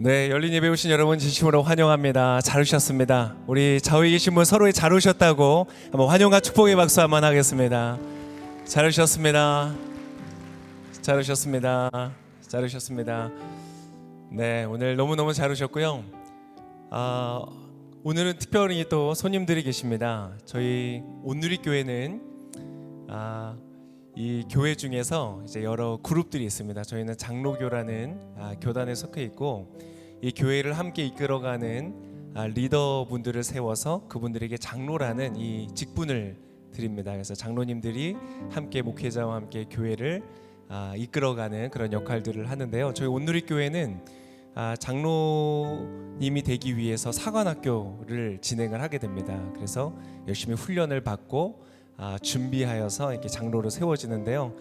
네, 열린 예배 오신 여러분 진심으로 환영합니다. 잘 오셨습니다. 우리 좌우에 계신 분 서로에 잘 오셨다고 한번 환영과 축복의 박수 한번 하겠습니다. 잘 오셨습니다. 잘 오셨습니다. 잘 오셨습니다. 네, 오늘 너무너무 잘 오셨고요. 오늘은 특별히 또 손님들이 계십니다. 저희 온누리교회는 이 교회 중에서 이제 여러 그룹들이 있습니다. 저희는 장로교라는 교단에 속해 있고, 이 교회를 함께 이끌어가는 리더분들을 세워서 그분들에게 장로라는 이 직분을 드립니다. 그래서 장로님들이 함께 목회자와 함께 교회를 이끌어가는 그런 역할들을 하는데요. 저희 온누리교회는 장로님이 되기 위해서 사관학교를 진행을 하게 됩니다. 그래서 열심히 훈련을 받고 준비하여서 이렇게 장로로 세워지는데요.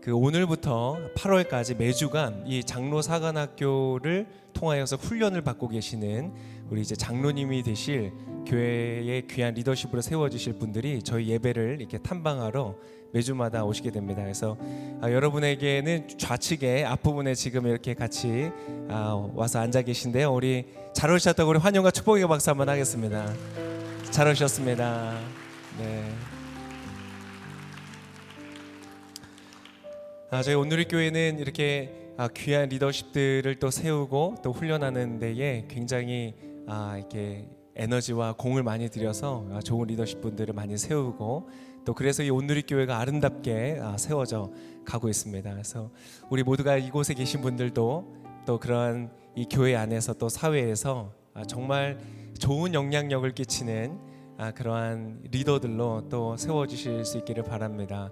그 오늘부터 8월까지 매주간 이 장로 사관학교를 통하여서 훈련을 받고 계시는 우리 이제 장로님이 되실 교회의 귀한 리더십으로 세워주실 분들이 저희 예배를 이렇게 탐방하러 매주마다 오시게 됩니다. 그래서 여러분에게는 좌측에 앞부분에 지금 이렇게 같이 와서 앉아 계신데요. 우리 잘 오셨다고 우리 환영과 축복의 박수 한번 하겠습니다. 잘 오셨습니다. 네. 저희 온누리교회는 이렇게 귀한 리더십들을 또 세우고 또 훈련하는 데에 굉장히 이렇게 에너지와 공을 많이 들여서 좋은 리더십 분들을 많이 세우고, 또 그래서 이 온누리교회가 아름답게 세워져 가고 있습니다. 그래서 우리 모두가 이곳에 계신 분들도 또 그러한 이 교회 안에서 또 사회에서 정말 좋은 영향력을 끼치는 그러한 리더들로 또 세워주실 수 있기를 바랍니다.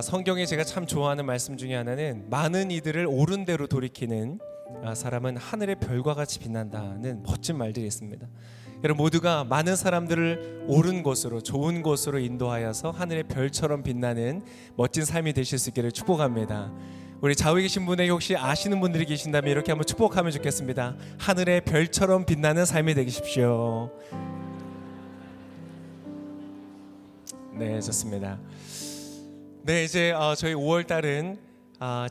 성경에 제가 참 좋아하는 말씀 중에 하나는 많은 이들을 옳은 대로 돌이키는 사람은 하늘의 별과 같이 빛난다는 멋진 말들이 있습니다. 여러분 모두가 많은 사람들을 옳은 곳으로, 좋은 곳으로 인도하여서 하늘의 별처럼 빛나는 멋진 삶이 되실 수 있기를 축복합니다. 우리 좌우에 계신 분에게 혹시 아시는 분들이 계신다면 이렇게 한번 축복하면 좋겠습니다. 하늘의 별처럼 빛나는 삶이 되십시오. 네, 좋습니다. 네, 이제 저희 5월 달은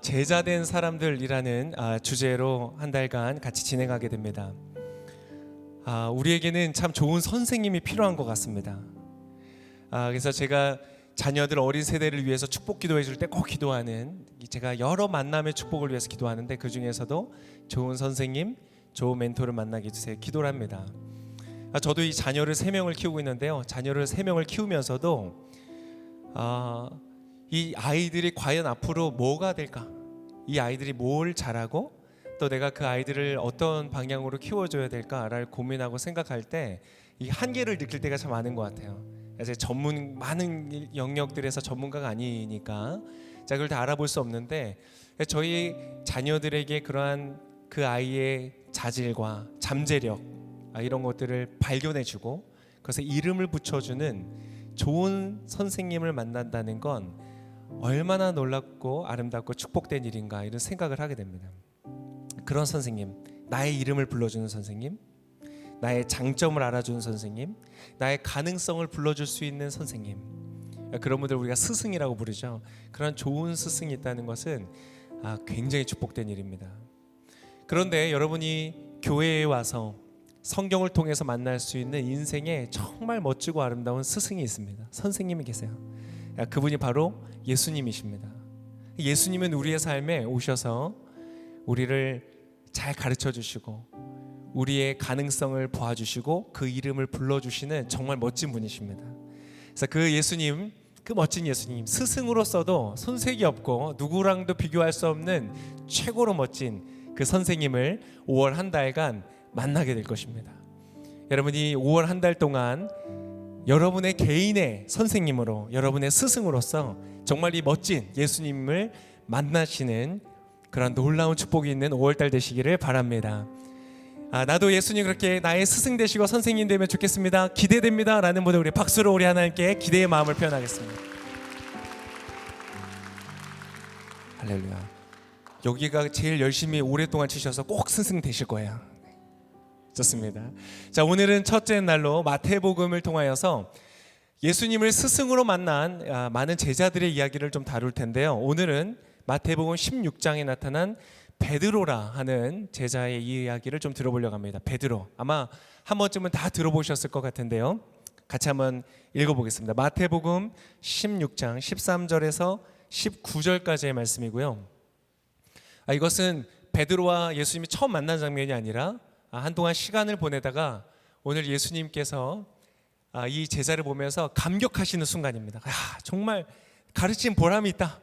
제자된 사람들이라는 주제로 한 달간 같이 진행하게 됩니다. 우리에게는 참 좋은 선생님이 필요한 것 같습니다. 그래서 제가 자녀들 어린 세대를 위해서 축복 기도해 줄 때 꼭 기도하는, 제가 여러 만남의 축복을 위해서 기도하는데 그 중에서도 좋은 선생님, 좋은 멘토를 만나게 해주세요 기도를 합니다. 저도 이 자녀를 3명을 키우고 있는데요. 자녀를 3명을 키우면서도 이 아이들이 과연 앞으로 뭐가 될까? 이 아이들이 뭘 잘하고 또 내가 그 아이들을 어떤 방향으로 키워줘야 될까를 고민하고 생각할 때 이 한계를 느낄 때가 참 많은 것 같아요. 이제 많은 영역들에서 전문가가 아니니까 그걸 다 알아볼 수 없는데, 저희 자녀들에게 그러한 그 아이의 자질과 잠재력 이런 것들을 발견해주고 그것에 이름을 붙여주는 좋은 선생님을 만난다는 건 얼마나 놀랍고 아름답고 축복된 일인가, 이런 생각을 하게 됩니다. 그런 선생님, 나의 이름을 불러주는 선생님, 나의 장점을 알아주는 선생님, 나의 가능성을 불러줄 수 있는 선생님, 그런 분들 우리가 스승이라고 부르죠. 그런 좋은 스승이 있다는 것은 굉장히 축복된 일입니다. 그런데 여러분이 교회에 와서 성경을 통해서 만날 수 있는 인생에 정말 멋지고 아름다운 스승이 있습니다. 선생님이 계세요. 그분이 바로 예수님이십니다. 예수님은 우리의 삶에 오셔서 우리를 잘 가르쳐 주시고 우리의 가능성을 보아주시고 그 이름을 불러주시는 정말 멋진 분이십니다. 그래서 그 예수님, 그 멋진 예수님, 스승으로서도 손색이 없고 누구랑도 비교할 수 없는 최고로 멋진 그 선생님을 5월 한 달간 만나게 될 것입니다. 여러분이 5월 한 달 동안 여러분의 개인의 선생님으로, 여러분의 스승으로서 정말 이 멋진 예수님을 만나시는 그런 놀라운 축복이 있는 5월달 되시기를 바랍니다. 나도 예수님 그렇게 나의 스승 되시고 선생님 되면 좋겠습니다. 기대됩니다 라는 분들 우리 박수로 우리 하나님께 기대의 마음을 표현하겠습니다. 할렐루야. 여기가 제일 열심히 오랫동안 치셔서 꼭 스승 되실 거예요. 좋습니다. 자, 오늘은 첫째 날로 마태복음을 통하여서 예수님을 스승으로 만난 많은 제자들의 이야기를 좀 다룰 텐데요. 오늘은 마태복음 16장에 나타난 베드로라 하는 제자의 이야기를 좀 들어보려고 합니다. 베드로, 아마 한 번쯤은 다 들어보셨을 것 같은데요. 같이 한번 읽어보겠습니다. 마태복음 16장 13절에서 19절까지의 말씀이고요. 이것은 베드로와 예수님이 처음 만난 장면이 아니라 한동안 시간을 보내다가 오늘 예수님께서 이 제자를 보면서 감격하시는 순간입니다. 정말 가르친 보람이 있다,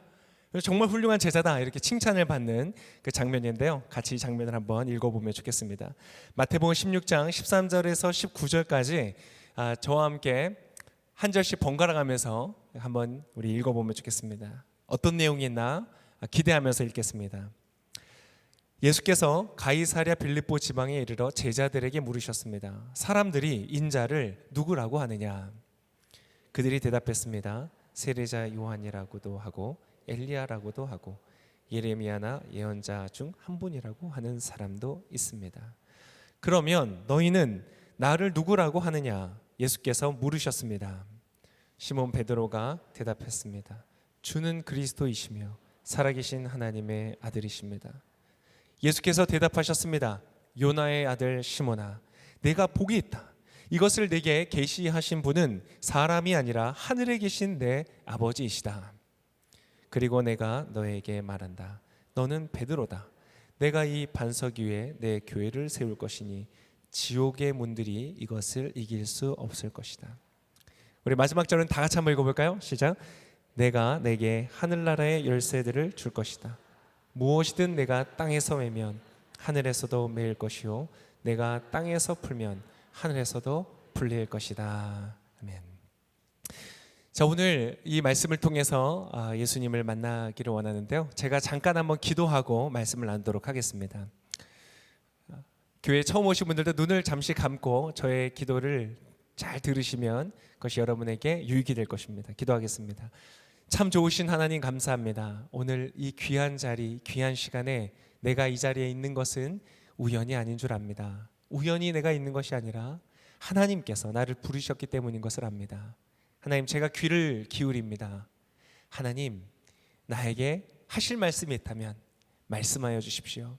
정말 훌륭한 제자다, 이렇게 칭찬을 받는 그 장면인데요. 같이 이 장면을 한번 읽어보면 좋겠습니다. 마태복음 16장 13절에서 19절까지 저와 함께 한 절씩 번갈아 가면서 한번 우리 읽어보면 좋겠습니다. 어떤 내용이 있나 기대하면서 읽겠습니다. 예수께서 가이사랴 빌립보 지방에 이르러 제자들에게 물으셨습니다. 사람들이 인자를 누구라고 하느냐? 그들이 대답했습니다. 세례자 요한이라고도 하고 엘리야라고도 하고 예레미야나 예언자 중 한 분이라고 하는 사람도 있습니다. 그러면 너희는 나를 누구라고 하느냐? 예수께서 물으셨습니다. 시몬 베드로가 대답했습니다. 주는 그리스도이시며 살아계신 하나님의 아들이십니다. 예수께서 대답하셨습니다. 요나의 아들 시몬아, 내가 복이 있다. 이것을 내게 계시하신 분은 사람이 아니라 하늘에 계신 내 아버지이시다. 그리고 내가 너에게 말한다. 너는 베드로다. 내가 이 반석 위에 내 교회를 세울 것이니 지옥의 문들이 이것을 이길 수 없을 것이다. 우리 마지막 절은 다 같이 한번 읽어볼까요? 시작. 내가 내게 하늘나라의 열쇠들을 줄 것이다. 무엇이든 내가 땅에서 매면 하늘에서도 매일 것이요 내가 땅에서 풀면 하늘에서도 풀릴 것이다. 아멘. 자, 오늘 이 말씀을 통해서 예수님을 만나기를 원하는데요. 제가 잠깐 한번 기도하고 말씀을 나누도록 하겠습니다. 교회 처음 오신 분들도 눈을 잠시 감고 저의 기도를 잘 들으시면 그것이 여러분에게 유익이 될 것입니다. 기도하겠습니다. 참 좋으신 하나님 감사합니다. 오늘 이 귀한 자리, 귀한 시간에 내가 이 자리에 있는 것은 우연이 아닌 줄 압니다. 우연히 내가 있는 것이 아니라 하나님께서 나를 부르셨기 때문인 것을 압니다. 하나님, 제가 귀를 기울입니다. 하나님, 나에게 하실 말씀이 있다면 말씀하여 주십시오.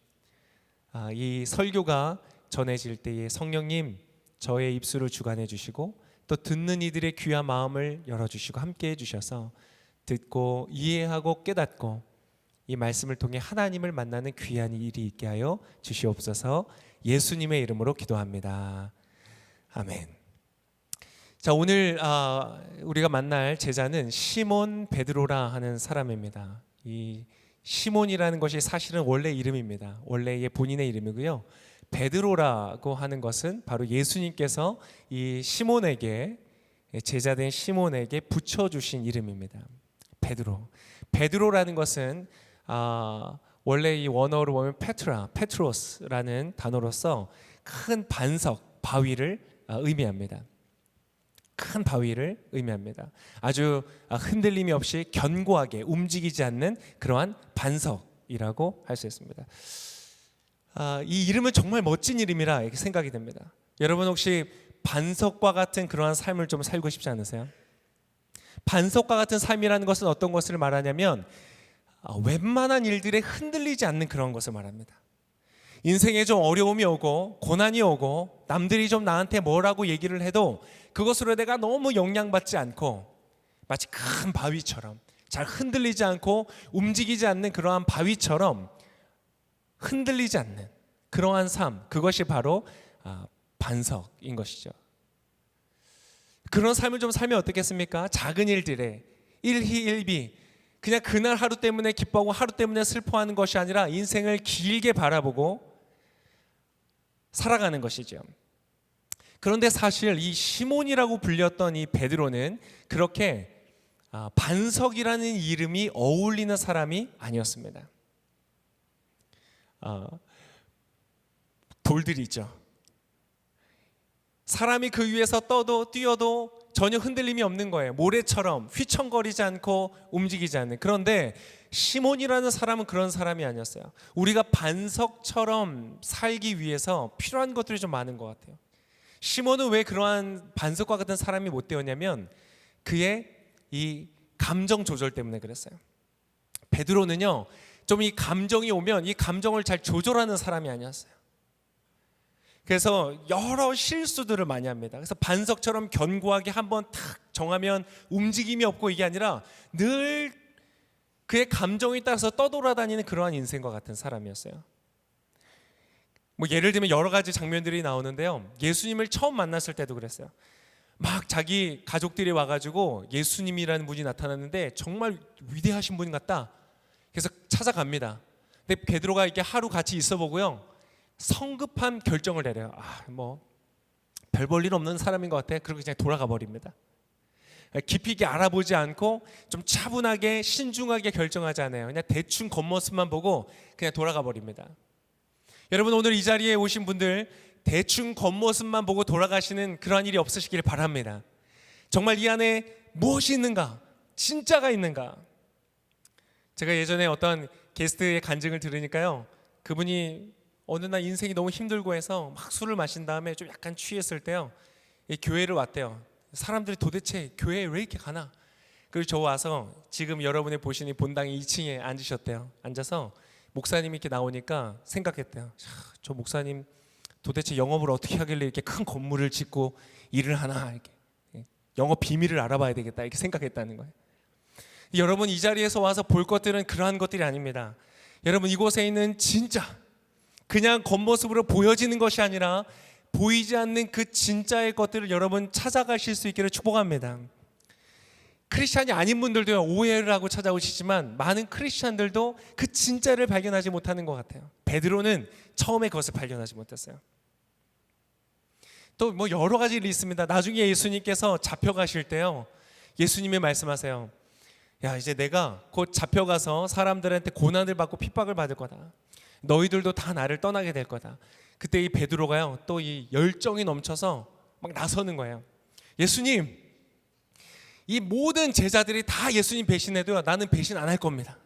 이 설교가 전해질 때에 성령님 저의 입술을 주관해 주시고 또 듣는 이들의 귀와 마음을 열어주시고 함께해 주셔서 듣고 이해하고 깨닫고 이 말씀을 통해 하나님을 만나는 귀한 일이 있게 하여 주시옵소서. 예수님의 이름으로 기도합니다. 아멘. 자, 오늘 우리가 만날 제자는 시몬 베드로라 하는 사람입니다. 이 시몬이라는 것이 사실은 원래 이름입니다. 원래의 본인의 이름이고요. 베드로라고 하는 것은 바로 예수님께서 이 시몬에게, 제자된 시몬에게 붙여주신 이름입니다. 베드로라는 것은 원래 이 원어로 보면 페트로스라는 단어로서 큰 반석, 바위를 의미합니다. 큰 바위를 의미합니다. 아주 흔들림이 없이 견고하게 움직이지 않는 그러한 반석이라고 할 수 있습니다. 이 이름은 정말 멋진 이름이라 이렇게 생각이 됩니다. 여러분 혹시 반석과 같은 그러한 삶을 좀 살고 싶지 않으세요? 반석과 같은 삶이라는 것은 어떤 것을 말하냐면 웬만한 일들에 흔들리지 않는 그런 것을 말합니다. 인생에 좀 어려움이 오고 고난이 오고 남들이 좀 나한테 뭐라고 얘기를 해도 그것으로 내가 너무 영향받지 않고 마치 큰 바위처럼 잘 흔들리지 않고 움직이지 않는 그러한 바위처럼 흔들리지 않는 그러한 삶, 그것이 바로 반석인 것이죠. 그런 삶을 좀 살면 어떻겠습니까? 작은 일들에 일희일비 그냥 그날 하루 때문에 기뻐하고 하루 때문에 슬퍼하는 것이 아니라 인생을 길게 바라보고 살아가는 것이죠. 그런데 사실 이 시몬이라고 불렸던 이 베드로는 그렇게 반석이라는 이름이 어울리는 사람이 아니었습니다. 돌들이 있죠. 사람이 그 위에서 떠도 뛰어도 전혀 흔들림이 없는 거예요. 모래처럼 휘청거리지 않고 움직이지 않는. 그런데 시몬이라는 사람은 그런 사람이 아니었어요. 우리가 반석처럼 살기 위해서 필요한 것들이 좀 많은 것 같아요. 시몬은 왜 그러한 반석과 같은 사람이 못 되었냐면 그의 이 감정 조절 때문에 그랬어요. 베드로는요, 좀 이 감정이 오면 이 감정을 잘 조절하는 사람이 아니었어요. 그래서 여러 실수들을 많이 합니다. 그래서 반석처럼 견고하게 한번 탁 정하면 움직임이 없고 이게 아니라 늘 그의 감정에 따라서 떠돌아다니는 그러한 인생과 같은 사람이었어요. 뭐 예를 들면 여러 가지 장면들이 나오는데요. 예수님을 처음 만났을 때도 그랬어요. 막 자기 가족들이 와가지고 예수님이라는 분이 나타났는데 정말 위대하신 분 같다. 그래서 찾아갑니다. 근데 베드로가 이렇게 하루 같이 있어보고요, 성급한 결정을 내려요. 뭐 별 볼 일 없는 사람인 것 같아. 그리고 그냥 돌아가 버립니다. 깊이 있게 알아보지 않고 좀 차분하게 신중하게 결정하지 않아요. 그냥 대충 겉모습만 보고 그냥 돌아가 버립니다. 여러분, 오늘 이 자리에 오신 분들 대충 겉모습만 보고 돌아가시는 그러한 일이 없으시길 바랍니다. 정말 이 안에 무엇이 있는가? 진짜가 있는가? 제가 예전에 어떤 게스트의 간증을 들으니까요, 그분이 어느 날 인생이 너무 힘들고 해서 막 술을 마신 다음에 좀 약간 취했을 때요, 이 교회를 왔대요. 사람들이 도대체 교회에 왜 이렇게 가나? 그리고 저 와서 지금 여러분이 보시는 본당 2층에 앉으셨대요. 앉아서 목사님이 이렇게 나오니까 생각했대요. 저 목사님 도대체 영업을 어떻게 하길래 이렇게 큰 건물을 짓고 일을 하나, 이렇게 영업 비밀을 알아봐야 되겠다, 이렇게 생각했다는 거예요. 여러분, 이 자리에서 와서 볼 것들은 그러한 것들이 아닙니다. 여러분, 이곳에 있는 진짜 그냥 겉모습으로 보여지는 것이 아니라 보이지 않는 그 진짜의 것들을 여러분 찾아가실 수 있기를 축복합니다. 크리스찬이 아닌 분들도 오해를 하고 찾아오시지만 많은 크리스찬들도 그 진짜를 발견하지 못하는 것 같아요. 베드로는 처음에 그것을 발견하지 못했어요. 또 뭐 여러 가지 일이 있습니다. 나중에 예수님께서 잡혀가실 때요, 예수님이 말씀하세요. 야, 이제 내가 곧 잡혀가서 사람들한테 고난을 받고 핍박을 받을 거다. 너희들도 다 나를 떠나게 될 거다. 그때 이 베드로가요, 또 이 열정이 넘쳐서 막 나서는 거예요. 예수님, 이 모든 제자들이 다 예수님 배신해도요, 나는 배신 안 할 겁니다.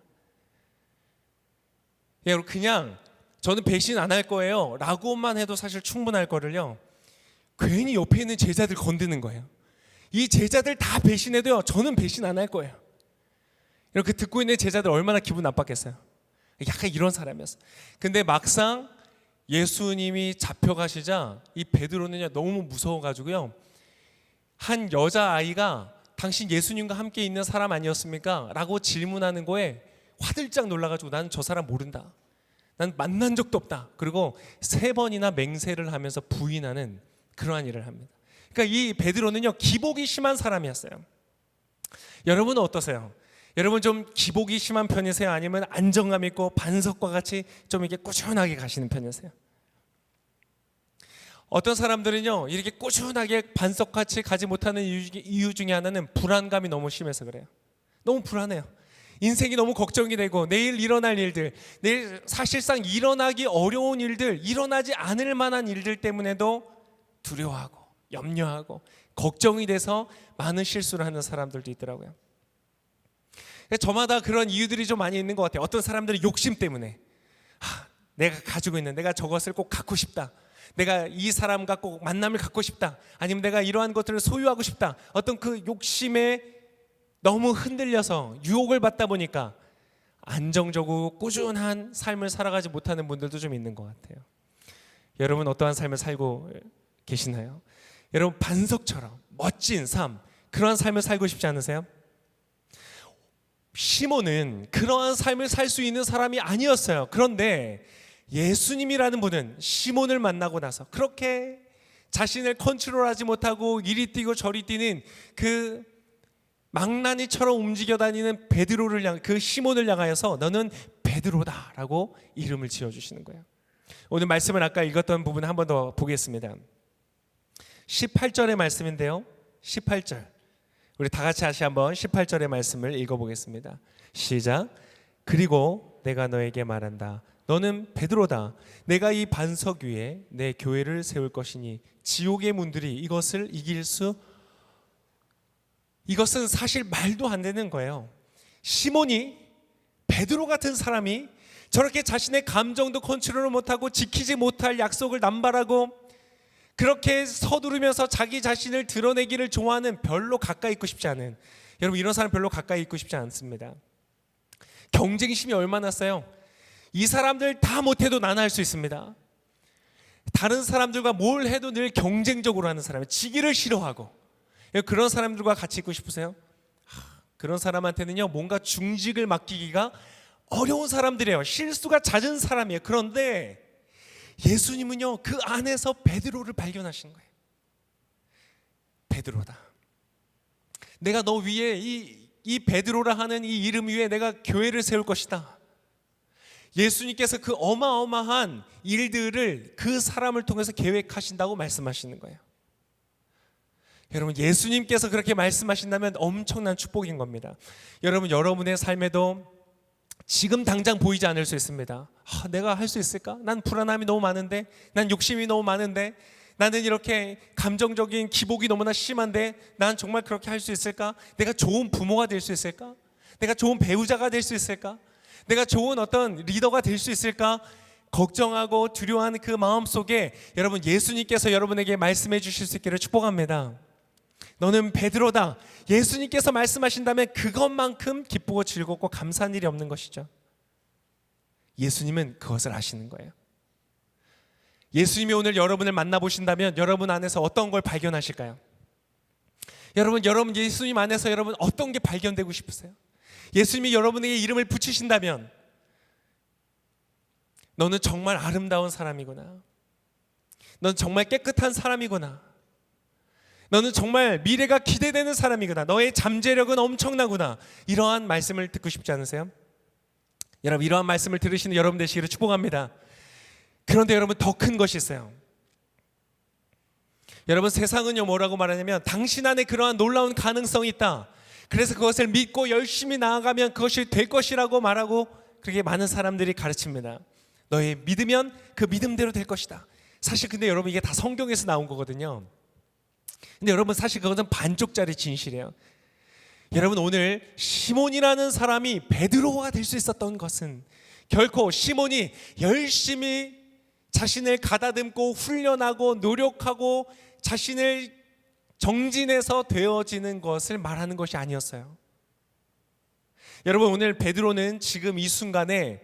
여러분, 그냥 저는 배신 안 할 거예요 라고만 해도 사실 충분할 거를요, 괜히 옆에 있는 제자들 건드는 거예요. 이 제자들 다 배신해도요, 저는 배신 안 할 거예요. 이렇게 듣고 있는 제자들 얼마나 기분 나빴겠어요. 약간 이런 사람이었어요. 근데 막상 예수님이 잡혀가시자 이 베드로는요, 너무 무서워가지고요, 한 여자아이가 당신 예수님과 함께 있는 사람 아니었습니까? 라고 질문하는 거에 화들짝 놀라가지고 나는 저 사람 모른다, 난 만난 적도 없다, 그리고 3번이나 맹세를 하면서 부인하는 그러한 일을 합니다. 그러니까 이 베드로는요, 기복이 심한 사람이었어요. 여러분은 어떠세요? 여러분 좀 기복이 심한 편이세요? 아니면 안정감 있고 반석과 같이 좀 이렇게 꾸준하게 가시는 편이세요? 어떤 사람들은요, 이렇게 꾸준하게 반석같이 가지 못하는 이유 중에 하나는 불안감이 너무 심해서 그래요. 너무 불안해요. 인생이 너무 걱정이 되고 내일 일어날 일들, 내일 사실상 일어나기 어려운 일들, 일어나지 않을 만한 일들 때문에도 두려워하고 염려하고 걱정이 돼서 많은 실수를 하는 사람들도 있더라고요. 저마다 그런 이유들이 좀 많이 있는 것 같아요. 어떤 사람들은 욕심 때문에, 내가 가지고 있는, 내가 저것을 꼭 갖고 싶다, 내가 이 사람과 꼭 만남을 갖고 싶다, 아니면 내가 이러한 것들을 소유하고 싶다, 어떤 그 욕심에 너무 흔들려서 유혹을 받다 보니까 안정적이고 꾸준한 삶을 살아가지 못하는 분들도 좀 있는 것 같아요. 여러분 어떠한 삶을 살고 계시나요? 여러분 반석처럼 멋진 삶, 그러한 삶을 살고 싶지 않으세요? 시몬은 그러한 삶을 살 수 있는 사람이 아니었어요. 그런데 예수님이라는 분은 시몬을 만나고 나서 그렇게 자신을 컨트롤하지 못하고 이리 뛰고 저리 뛰는 그 망나니처럼 움직여 다니는 베드로를 향, 그 시몬을 향하여서 너는 베드로다라고 이름을 지어주시는 거예요. 오늘 말씀을 아까 읽었던 부분 한 번 더 보겠습니다. 18절의 말씀인데요, 18절 우리 다 같이 다시 한번 18절의 말씀을 읽어보겠습니다. 시작. 그리고 내가 너에게 말한다, 너는 베드로다. 내가 이 반석 위에 내 교회를 세울 것이니 지옥의 문들이 이것을 이길 수. 이것은 사실 말도 안 되는 거예요. 시몬이, 베드로 같은 사람이 저렇게 자신의 감정도 컨트롤을 못하고 지키지 못할 약속을 남발하고 그렇게 서두르면서 자기 자신을 드러내기를 좋아하는, 별로 가까이 있고 싶지 않은, 여러분 이런 사람 별로 가까이 있고 싶지 않습니다. 경쟁심이 얼마나 세요. 이 사람들 다 못해도 나는 할 수 있습니다. 다른 사람들과 뭘 해도 늘 경쟁적으로 하는 사람이에요. 지기를 싫어하고. 그런 사람들과 같이 있고 싶으세요? 그런 사람한테는요, 뭔가 중직을 맡기기가 어려운 사람들이에요. 실수가 잦은 사람이에요. 그런데 예수님은요, 그 안에서 베드로를 발견하시는 거예요. 베드로다. 내가 너 위에 이 베드로라 하는 이 이름 위에 내가 교회를 세울 것이다. 예수님께서 그 어마어마한 일들을 그 사람을 통해서 계획하신다고 말씀하시는 거예요. 여러분, 예수님께서 그렇게 말씀하신다면 엄청난 축복인 겁니다. 여러분, 여러분의 삶에도 지금 당장 보이지 않을 수 있습니다. 내가 할 수 있을까? 난 불안함이 너무 많은데, 난 욕심이 너무 많은데, 나는 이렇게 감정적인 기복이 너무나 심한데, 난 정말 그렇게 할 수 있을까? 내가 좋은 부모가 될 수 있을까? 내가 좋은 배우자가 될 수 있을까? 내가 좋은 어떤 리더가 될 수 있을까? 걱정하고 두려워하는 그 마음 속에 여러분, 예수님께서 여러분에게 말씀해 주실 수 있기를 축복합니다. 너는 베드로다. 예수님께서 말씀하신다면 그것만큼 기쁘고 즐겁고 감사한 일이 없는 것이죠. 예수님은 그것을 아시는 거예요. 예수님이 오늘 여러분을 만나보신다면 여러분 안에서 어떤 걸 발견하실까요? 여러분 예수님 안에서 여러분 어떤 게 발견되고 싶으세요? 예수님이 여러분에게 이름을 붙이신다면 너는 정말 아름다운 사람이구나. 넌 정말 깨끗한 사람이구나. 너는 정말 미래가 기대되는 사람이구나. 너의 잠재력은 엄청나구나. 이러한 말씀을 듣고 싶지 않으세요? 여러분, 이러한 말씀을 들으시는 여러분 되시기를 축복합니다. 그런데 여러분, 더 큰 것이 있어요. 여러분, 세상은요 뭐라고 말하냐면 당신 안에 그러한 놀라운 가능성이 있다. 그래서 그것을 믿고 열심히 나아가면 그것이 될 것이라고 말하고 그렇게 많은 사람들이 가르칩니다. 너의 믿으면 그 믿음대로 될 것이다. 사실 근데 여러분, 이게 다 성경에서 나온 거거든요. 근데 여러분, 사실 그것은 반쪽짜리 진실이에요. 여러분, 오늘 시몬이라는 사람이 베드로가 될 수 있었던 것은 결코 시몬이 열심히 자신을 가다듬고 훈련하고 노력하고 자신을 정진해서 되어지는 것을 말하는 것이 아니었어요. 여러분, 오늘 베드로는 지금 이 순간에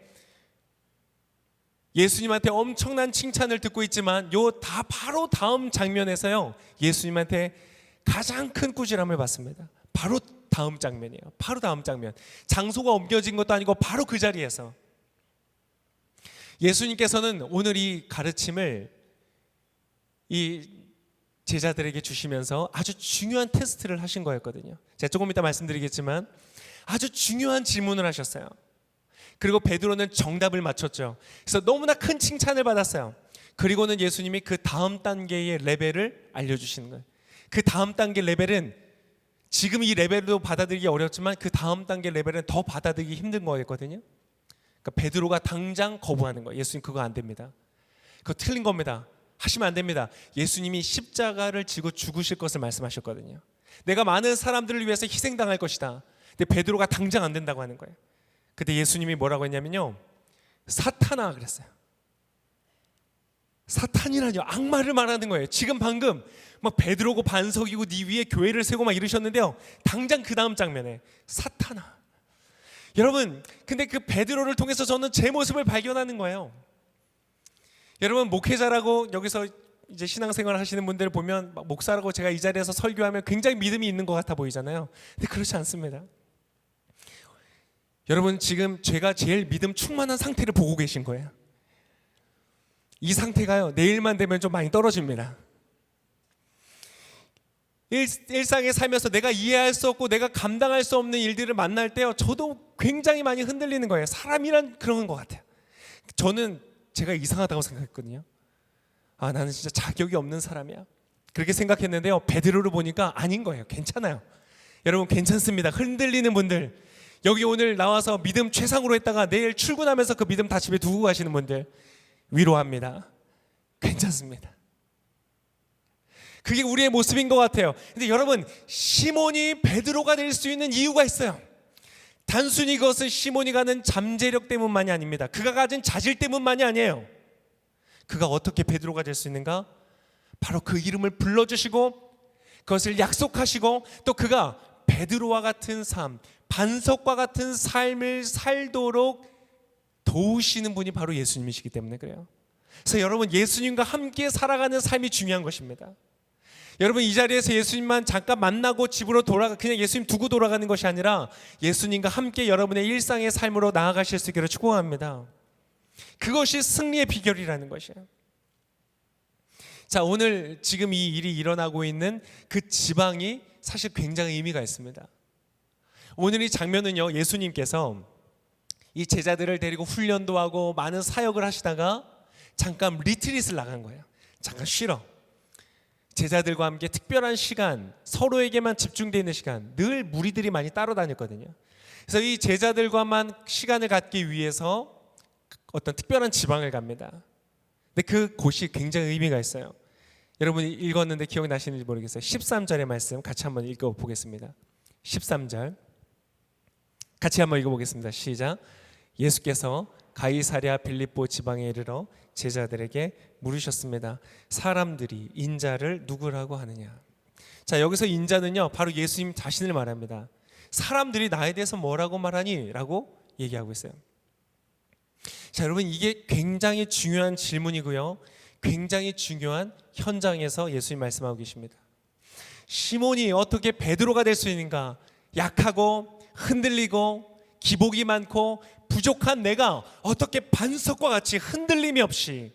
예수님한테 엄청난 칭찬을 듣고 있지만 다 바로 다음 장면에서요, 예수님한테 가장 큰 꾸지람을 받습니다. 바로 다음 장면이에요. 바로 다음 장면. 장소가 옮겨진 것도 아니고 바로 그 자리에서 예수님께서는 오늘 이 가르침을 이 제자들에게 주시면서 아주 중요한 테스트를 하신 거였거든요. 제가 조금 이따 말씀드리겠지만 아주 중요한 질문을 하셨어요. 그리고 베드로는 정답을 맞췄죠. 그래서 너무나 큰 칭찬을 받았어요. 그리고는 예수님이 그 다음 단계의 레벨을 알려주시는 거예요. 그 다음 단계 레벨은 지금 이 레벨도 받아들이기 어렵지만 그 다음 단계 레벨은 더 받아들이기 힘든 거였거든요. 그러니까 베드로가 당장 거부하는 거예요. 예수님, 그거 안 됩니다. 그거 틀린 겁니다. 하시면 안 됩니다. 예수님이 십자가를 지고 죽으실 것을 말씀하셨거든요. 내가 많은 사람들을 위해서 희생당할 것이다. 근데 베드로가 당장 안 된다고 하는 거예요. 그때 예수님이 뭐라고 했냐면요, 사탄아 그랬어요. 사탄이라뇨, 악마를 말하는 거예요. 지금 방금 막 베드로고 반석이고 네 위에 교회를 세우고 막 이러셨는데요, 당장 그 다음 장면에 사탄아. 여러분, 근데 그 베드로를 통해서 저는 제 모습을 발견하는 거예요. 여러분, 목회자라고 여기서 이제 신앙생활 하시는 분들을 보면 목사라고 제가 이 자리에서 설교하면 굉장히 믿음이 있는 것 같아 보이잖아요. 근데 그렇지 않습니다. 여러분, 지금 제가 제일 믿음 충만한 상태를 보고 계신 거예요. 이 상태가요, 내일만 되면 좀 많이 떨어집니다. 일상에 살면서 내가 이해할 수 없고 내가 감당할 수 없는 일들을 만날 때요, 저도 굉장히 많이 흔들리는 거예요. 사람이란 그런 것 같아요. 저는 제가 이상하다고 생각했거든요. 나는 진짜 자격이 없는 사람이야, 그렇게 생각했는데요, 베드로를 보니까 아닌 거예요. 괜찮아요. 여러분, 괜찮습니다. 흔들리는 분들, 여기 오늘 나와서 믿음 최상으로 했다가 내일 출근하면서 그 믿음 다 집에 두고 가시는 분들 위로합니다. 괜찮습니다. 그게 우리의 모습인 것 같아요. 근데 여러분, 시몬이 베드로가 될 수 있는 이유가 있어요. 단순히 그것은 시몬이 가는 잠재력 때문만이 아닙니다. 그가 가진 자질 때문만이 아니에요. 그가 어떻게 베드로가 될 수 있는가? 바로 그 이름을 불러주시고 그것을 약속하시고 또 그가 베드로와 같은 삶, 반석과 같은 삶을 살도록 도우시는 분이 바로 예수님이시기 때문에 그래요. 그래서 여러분, 예수님과 함께 살아가는 삶이 중요한 것입니다. 여러분, 이 자리에서 예수님만 잠깐 만나고 집으로 그냥 예수님 두고 돌아가는 것이 아니라 예수님과 함께 여러분의 일상의 삶으로 나아가실 수 있기를 축원합니다. 그것이 승리의 비결이라는 것이에요. 자, 오늘 지금 이 일이 일어나고 있는 그 지방이 사실 굉장히 의미가 있습니다. 오늘 이 장면은요, 예수님께서 이 제자들을 데리고 훈련도 하고 많은 사역을 하시다가 잠깐 리트릿을 나간 거예요. 잠깐 쉬러. 제자들과 함께 특별한 시간, 서로에게만 집중되어 있는 시간, 늘 무리들이 많이 따라다녔거든요. 그래서 이 제자들과만 시간을 갖기 위해서 어떤 특별한 지방을 갑니다. 근데 그 곳이 굉장히 의미가 있어요. 여러분이 읽었는데 기억나시는지 모르겠어요. 13절의 말씀 같이 한번 읽어보겠습니다. 13절 같이 한번 읽어보겠습니다. 시작. 예수께서 가이사랴 빌립보 지방에 이르러 제자들에게 물으셨습니다. 사람들이 인자를 누구라고 하느냐? 자, 여기서 인자는요, 바로 예수님 자신을 말합니다. 사람들이 나에 대해서 뭐라고 말하니? 라고 얘기하고 있어요. 자, 여러분, 이게 굉장히 중요한 질문이고요, 굉장히 중요한 현장에서 예수님 말씀하고 계십니다. 시몬이 어떻게 베드로가 될 수 있는가? 약하고 흔들리고 기복이 많고 부족한 내가 어떻게 반석과 같이 흔들림이 없이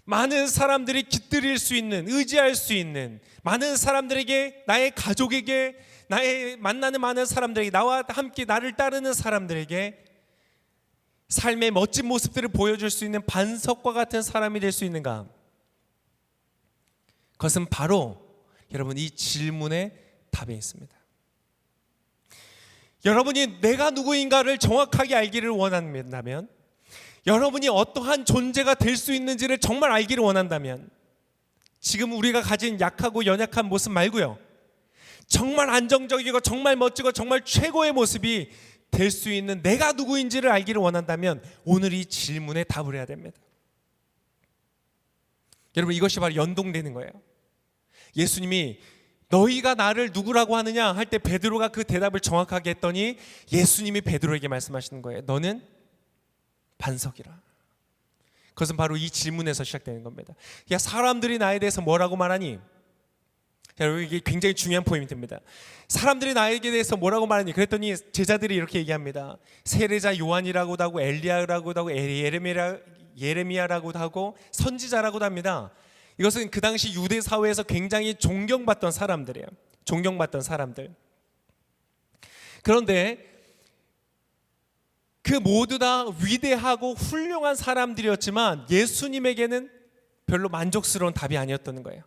많은 사람들이 깃들일 수 있는, 의지할 수 있는, 많은 사람들에게, 나의 가족에게, 나의 만나는 많은 사람들에게, 나와 함께 나를 따르는 사람들에게 삶의 멋진 모습들을 보여줄 수 있는 반석과 같은 사람이 될 수 있는가? 그것은 바로 여러분 이 질문의 답에 있습니다. 여러분이 내가 누구인가를 정확하게 알기를 원한다면, 여러분이 어떠한 존재가 될 수 있는지를 정말 알기를 원한다면, 지금 우리가 가진 약하고 연약한 모습 말고요, 정말 안정적이고 정말 멋지고 정말 최고의 모습이 될 수 있는 내가 누구인지를 알기를 원한다면 오늘 이 질문에 답을 해야 됩니다. 여러분, 이것이 바로 연동되는 거예요. 예수님이 너희가 나를 누구라고 하느냐 할 때 베드로가 그 대답을 정확하게 했더니 예수님이 베드로에게 말씀하시는 거예요. 너는 반석이라. 그것은 바로 이 질문에서 시작되는 겁니다. 야, 사람들이 나에 대해서 뭐라고 말하니? 여러분, 이게 굉장히 중요한 포인트입니다. 사람들이 나에게 대해서 뭐라고 말하니? 그랬더니 제자들이 이렇게 얘기합니다. 세례자 요한이라고도 하고 엘리야라고도 하고 예레미야라고도 하고 선지자라고도 합니다. 이것은 그 당시 유대 사회에서 굉장히 존경받던 사람들이에요. 존경받던 사람들. 그런데 그 모두 다 위대하고 훌륭한 사람들이었지만 예수님에게는 별로 만족스러운 답이 아니었던 거예요.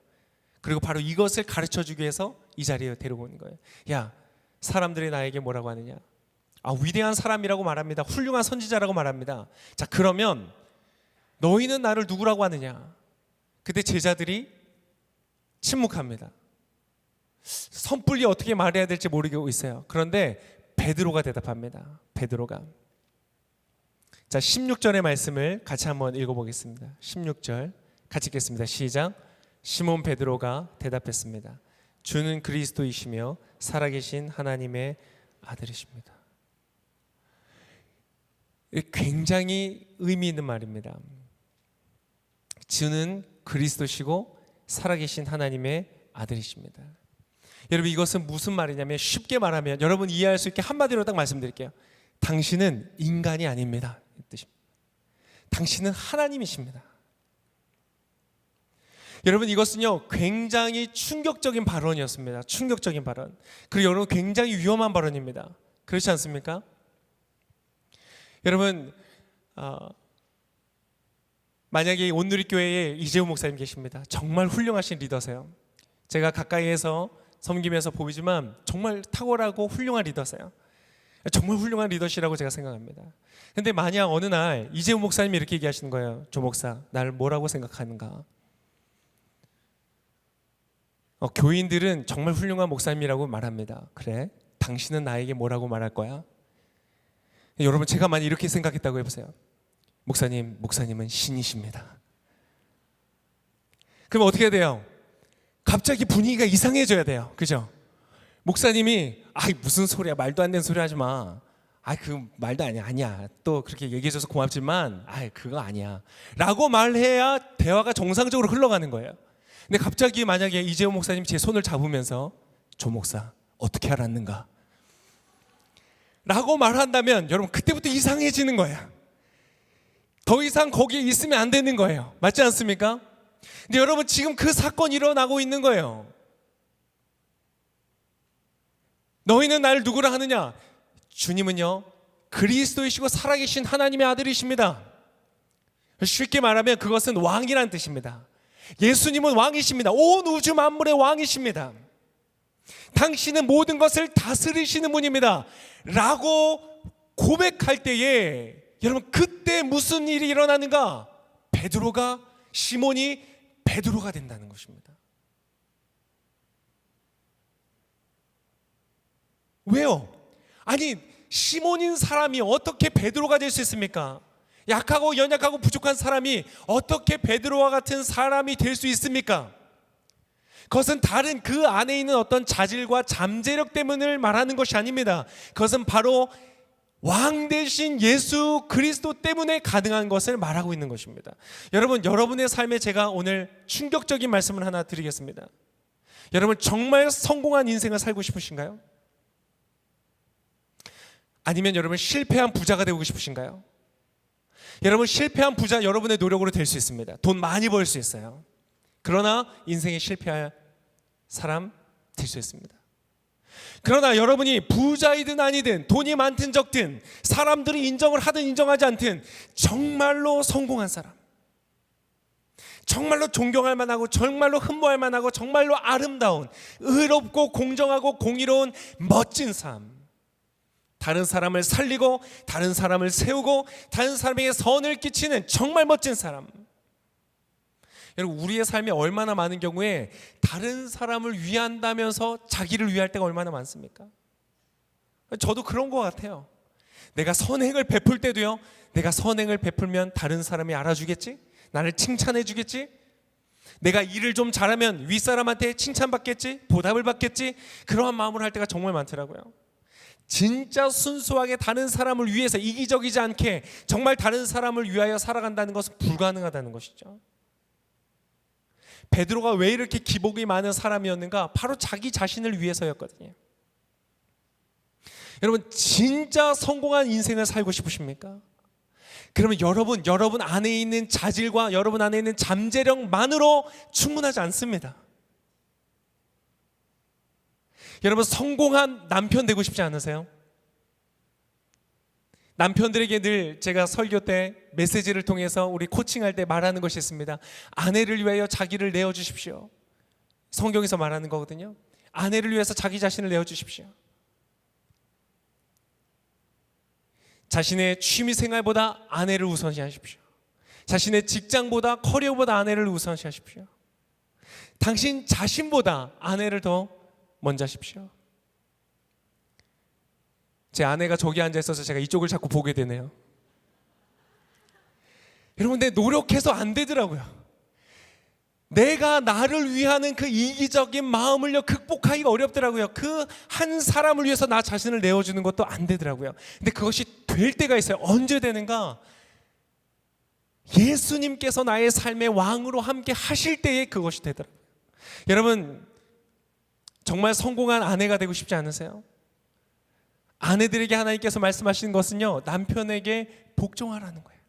그리고 바로 이것을 가르쳐주기 위해서 이 자리에 데리고 오는 거예요. 야, 사람들이 나에게 뭐라고 하느냐? 위대한 사람이라고 말합니다. 훌륭한 선지자라고 말합니다. 자, 그러면 너희는 나를 누구라고 하느냐? 그때 제자들이 침묵합니다. 섣불리 어떻게 말해야 될지 모르고 있어요. 그런데 베드로가 대답합니다. 베드로가. 자, 16절의 말씀을 같이 한번 읽어보겠습니다. 16절 같이 읽겠습니다. 시작. 시몬 베드로가 대답했습니다. 주는 그리스도이시며 살아계신 하나님의 아들이십니다. 굉장히 의미 있는 말입니다. 주는 그리스도시고 살아계신 하나님의 아들이십니다. 여러분, 이것은 무슨 말이냐면, 쉽게 말하면 여러분 이해할 수 있게 한마디로 딱 말씀드릴게요. 당신은 인간이 아닙니다. 이 뜻입니다. 당신은 하나님이십니다. 여러분, 이것은요 굉장히 충격적인 발언이었습니다. 충격적인 발언. 그리고 여러분 굉장히 위험한 발언입니다. 그렇지 않습니까? 여러분, 만약에 온누리교회에 이재우 목사님 계십니다. 정말 훌륭하신 리더세요. 제가 가까이에서 섬기면서 보이지만 정말 탁월하고 훌륭한 리더세요. 정말 훌륭한 리더시라고 제가 생각합니다. 근데 만약 어느 날 이재우 목사님이 이렇게 얘기하시는 거예요. 조 목사, 나를 뭐라고 생각하는가? 교인들은 정말 훌륭한 목사님이라고 말합니다. 그래? 당신은 나에게 뭐라고 말할 거야? 여러분, 제가 만약 이렇게 생각했다고 해보세요. 목사님은 신이십니다. 그럼 어떻게 해야 돼요? 갑자기 분위기가 이상해져야 돼요. 그죠? 목사님이 무슨 소리야, 말도 안 되는 소리 하지 마. 그 말도 아니야. 또 그렇게 얘기해줘서 고맙지만 그거 아니야 라고 말해야 대화가 정상적으로 흘러가는 거예요. 근데 갑자기 만약에 이재용 목사님 제 손을 잡으면서 조 목사 어떻게 알았는가 라고 말한다면 여러분 그때부터 이상해지는 거야. 더 이상 거기에 있으면 안 되는 거예요. 맞지 않습니까? 근데 여러분 지금 그 사건이 일어나고 있는 거예요. 너희는 나를 누구라 하느냐? 주님은요 그리스도이시고 살아계신 하나님의 아들이십니다. 쉽게 말하면 그것은 왕이란 뜻입니다. 예수님은 왕이십니다. 온 우주 만물의 왕이십니다. 당신은 모든 것을 다스리시는 분입니다 라고 고백할 때에 여러분 그때 무슨 일이 일어나는가? 시몬이 베드로가 된다는 것입니다. 왜요? 시몬인 사람이 어떻게 베드로가 될 수 있습니까? 약하고 연약하고 부족한 사람이 어떻게 베드로와 같은 사람이 될 수 있습니까? 그것은 다른 그 안에 있는 어떤 자질과 잠재력 때문을 말하는 것이 아닙니다. 그것은 바로 왕 대신 예수 그리스도 때문에 가능한 것을 말하고 있는 것입니다. 여러분, 여러분의 삶에 제가 오늘 충격적인 말씀을 하나 드리겠습니다. 여러분 정말 성공한 인생을 살고 싶으신가요? 아니면 여러분 실패한 부자가 되고 싶으신가요? 여러분 실패한 부자 여러분의 노력으로 될 수 있습니다. 돈 많이 벌 수 있어요. 그러나 인생에 실패할 사람 될 수 있습니다. 그러나 여러분이 부자이든 아니든 돈이 많든 적든 사람들이 인정을 하든 인정하지 않든 정말로 성공한 사람, 정말로 존경할 만하고 정말로 흠모할 만하고 정말로 아름다운 의롭고 공정하고 공의로운 멋진 삶, 다른 사람을 살리고 다른 사람을 세우고 다른 사람에게 선을 끼치는 정말 멋진 사람. 여러분 우리의 삶에 얼마나 많은 경우에 다른 사람을 위한다면서 자기를 위할 때가 얼마나 많습니까? 저도 그런 것 같아요. 내가 선행을 베풀 때도요, 내가 선행을 베풀면 다른 사람이 알아주겠지? 나를 칭찬해 주겠지? 내가 일을 좀 잘하면 윗사람한테 칭찬받겠지? 보답을 받겠지? 그러한 마음으로 할 때가 정말 많더라고요. 진짜 순수하게 다른 사람을 위해서 이기적이지 않게 정말 다른 사람을 위하여 살아간다는 것은 불가능하다는 것이죠. 베드로가 왜 이렇게 기복이 많은 사람이었는가? 바로 자기 자신을 위해서였거든요. 여러분 진짜 성공한 인생을 살고 싶으십니까? 그러면 여러분 안에 있는 자질과 여러분 안에 있는 잠재력만으로 충분하지 않습니다. 여러분 성공한 남편 되고 싶지 않으세요? 남편들에게 늘 제가 설교 때 메시지를 통해서 우리 코칭할 때 말하는 것이 있습니다. 아내를 위하여 자기를 내어주십시오. 성경에서 말하는 거거든요. 아내를 위해서 자기 자신을 내어주십시오. 자신의 취미생활보다 아내를 우선시하십시오. 자신의 직장보다 커리어보다 아내를 우선시하십시오. 당신 자신보다 아내를 더 먼저 하십시오. 제 아내가 저기 앉아 있어서 제가 이쪽을 자꾸 보게 되네요. 여러분 근데 노력해서 안 되더라고요. 내가 나를 위하는 그 이기적인 마음을요 극복하기가 어렵더라고요. 그 한 사람을 위해서 나 자신을 내어주는 것도 안 되더라고요. 근데 그것이 될 때가 있어요. 언제 되는가? 예수님께서 나의 삶의 왕으로 함께 하실 때에 그것이 되더라고요. 여러분 정말 성공한 아내가 되고 싶지 않으세요? 아내들에게 하나님께서 말씀하시는 것은요, 남편에게 복종하라는 거예요.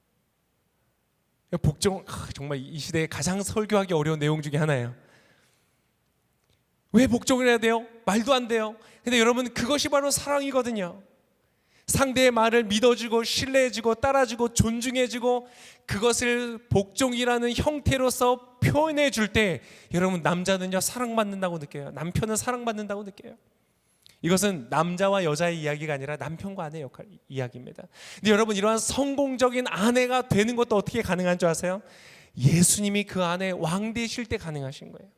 복종, 정말 이 시대에 가장 설교하기 어려운 내용 중에 하나예요. 왜 복종을 해야 돼요? 말도 안 돼요. 근데 여러분 그것이 바로 사랑이거든요. 상대의 말을 믿어주고 신뢰해주고 따라주고 존중해주고 그것을 복종이라는 형태로서 표현해 줄 때 여러분 남자는요 사랑받는다고 느껴요. 남편은 사랑받는다고 느껴요. 이것은 남자와 여자의 이야기가 아니라 남편과 아내의 역할 이야기입니다. 근데 여러분 이러한 성공적인 아내가 되는 것도 어떻게 가능한 줄 아세요? 예수님이 그 안에 왕 되실 때 가능하신 거예요.